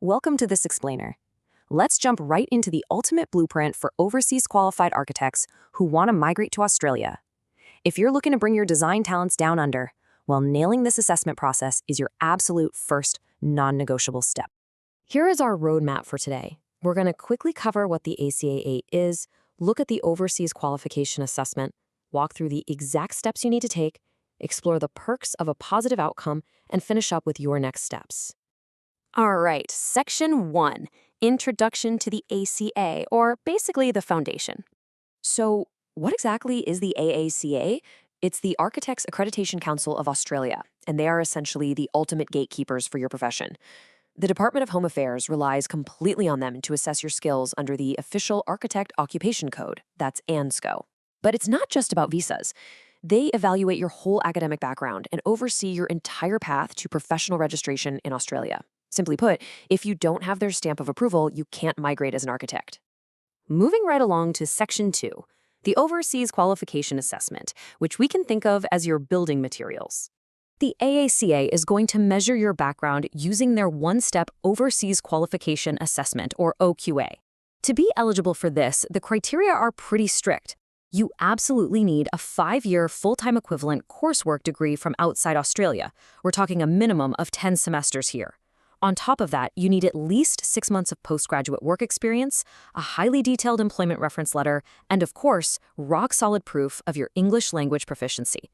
Welcome to this explainer. Let's jump right into the ultimate blueprint for overseas qualified architects who want to migrate to Australia. If you're looking to bring your design talents down under, well, nailing this assessment process is your absolute first non-negotiable step. Here is our roadmap for today. We're going to quickly cover what the AACA is, look at the Overseas Qualification Assessment, walk through the exact steps you need to take, explore the perks of a positive outcome, and finish up with your next steps. All right, Section 1, Introduction to the ACA, or basically the foundation. So, what exactly is the AACA? It's the Architects Accreditation Council of Australia, and they are essentially the ultimate gatekeepers for your profession. The Department of Home Affairs relies completely on them to assess your skills under the official Architect Occupation Code, that's ANSCO. But it's not just about visas. They evaluate your whole academic background and oversee your entire path to professional registration in Australia. Simply put, if you don't have their stamp of approval, you can't migrate as an architect. Moving right along to Section 2, the Overseas Qualification Assessment, which we can think of as your building materials. The AACA is going to measure your background using their one-step Overseas Qualification Assessment, or OQA. To be eligible for this, the criteria are pretty strict. You absolutely need a 5-year full-time equivalent coursework degree from outside Australia. We're talking a minimum of 10 semesters here. On top of that, you need at least 6 months of postgraduate work experience, a highly detailed employment reference letter, and of course, rock-solid proof of your English language proficiency.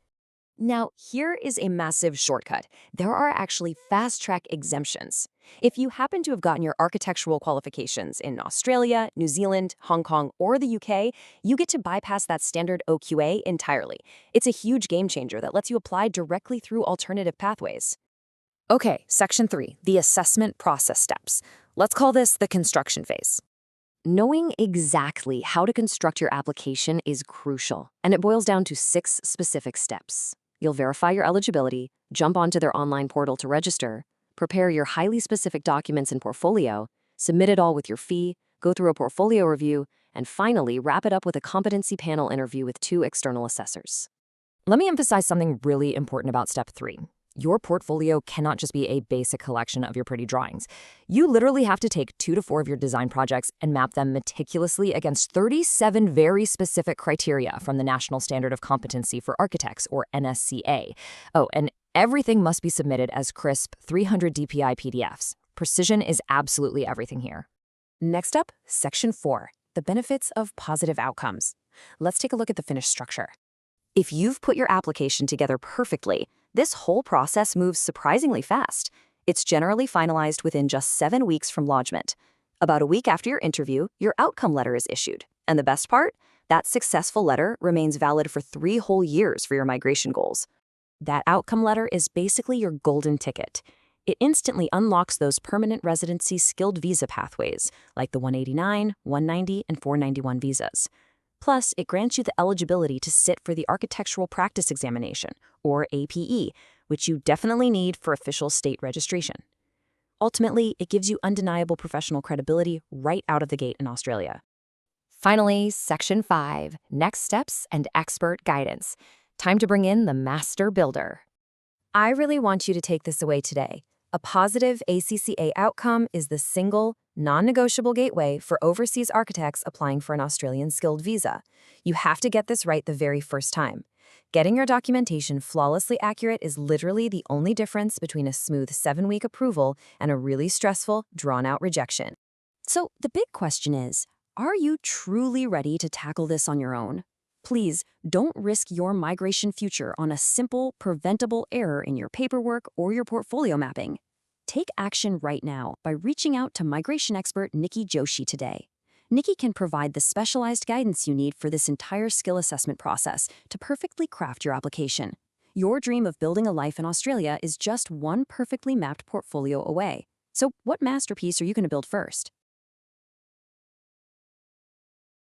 Now, here is a massive shortcut. There are actually fast-track exemptions. If you happen to have gotten your architectural qualifications in Australia, New Zealand, Hong Kong, or the UK, you get to bypass that standard OQA entirely. It's a huge game changer that lets you apply directly through alternative pathways. Okay, Section 3, the assessment process steps. Let's call this the construction phase. Knowing exactly how to construct your application is crucial, and it boils down to 6 specific steps. You'll verify your eligibility, jump onto their online portal to register, prepare your highly specific documents and portfolio, submit it all with your fee, go through a portfolio review, and finally wrap it up with a competency panel interview with 2 external assessors. Let me emphasize something really important about Step 3. Your portfolio cannot just be a basic collection of your pretty drawings. You literally have to take 2 to 4 of your design projects and map them meticulously against 37 very specific criteria from the National Standard of Competency for Architects, or NSCA. Oh, and everything must be submitted as crisp 300 DPI PDFs. Precision is absolutely everything here. Next up, Section 4, the benefits of positive outcomes. Let's take a look at the finished structure. If you've put your application together perfectly, this whole process moves surprisingly fast. It's generally finalized within just 7 weeks from lodgement. About a week after your interview, your outcome letter is issued. And the best part? That successful letter remains valid for 3 whole years for your migration goals. That outcome letter is basically your golden ticket. It instantly unlocks those permanent residency skilled visa pathways, like the 189, 190, and 491 visas. Plus, it grants you the eligibility to sit for the Architectural Practice Examination, or APE, which you definitely need for official state registration. Ultimately, it gives you undeniable professional credibility right out of the gate in Australia. Finally, Section 5, Next Steps and Expert Guidance. Time to bring in the Master Builder. I really want you to take this away today. A positive ACCA outcome is the single, non-negotiable gateway for overseas architects applying for an Australian skilled visa. You have to get this right the very first time. Getting your documentation flawlessly accurate is literally the only difference between a smooth 7-week approval and a really stressful, drawn-out rejection. So the big question is, are you truly ready to tackle this on your own? Please, don't risk your migration future on a simple, preventable error in your paperwork or your portfolio mapping. Take action right now by reaching out to migration expert Nikki Joshi today. Nikki can provide the specialized guidance you need for this entire skill assessment process to perfectly craft your application. Your dream of building a life in Australia is just one perfectly mapped portfolio away. So what masterpiece are you going to build first?